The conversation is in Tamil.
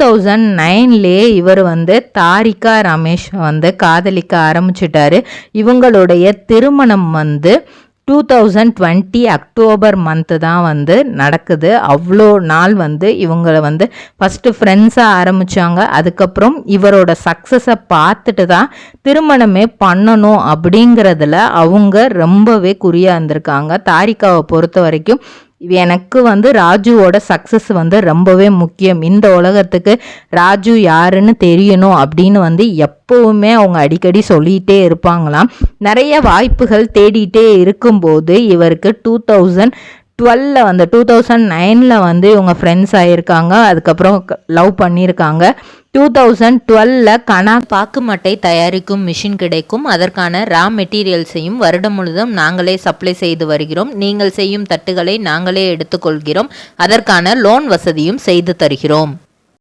2009லேயே இவர் வந்து தாரிகா ரமேஷ் வந்து காதலிக்க ஆரம்பிச்சிட்டாரு. இவங்களுடைய திருமணம் வந்து 2020 அக்டோபர் மந்த்து தான் வந்து நடக்குது. அவ்வளோ நாள் வந்து இவங்களை வந்து ஃபஸ்ட்டு ஃப்ரெண்ட்ஸாக ஆரம்பித்தாங்க. அதுக்கப்புறம் இவரோட சக்ஸஸை பார்த்துட்டு தான் திருமணமே பண்ணணும் அப்படிங்கிறதுல அவங்க ரொம்பவே குறியாக இருந்திருக்காங்க. தாரிகாவை பொறுத்த வரைக்கும் எனக்கு வந்து ராஜுவோட சக்ஸஸ் வந்து ரொம்பவே முக்கியம், இந்த உலகத்துக்கு ராஜு யாருன்னு தெரியணும் அப்படின்னு வந்து எப்போவுமே அவங்க அடிக்கடி சொல்லிகிட்டே இருப்பாங்களாம். நிறைய வாய்ப்புகள் தேடிட்டே இருக்கும்போது இவருக்கு 2012 வந்து 2009 வந்து இவங்க ஃப்ரெண்ட்ஸ் ஆகியிருக்காங்க. அதுக்கப்புறம் லவ் பண்ணியிருக்காங்க. 2012 கனா பாக்குமட்டை தயாரிக்கும் மிஷின் கிடைக்கும். அதற்கான ரா மெட்டீரியல்ஸையும் வருடம் முழுதும் நாங்களே சப்ளை செய்து வருகிறோம். நீங்கள் செய்யும் தட்டுகளை நாங்களே எடுத்துக்கொள்கிறோம். அதற்கான லோன் வசதியும் செய்து தருகிறோம்.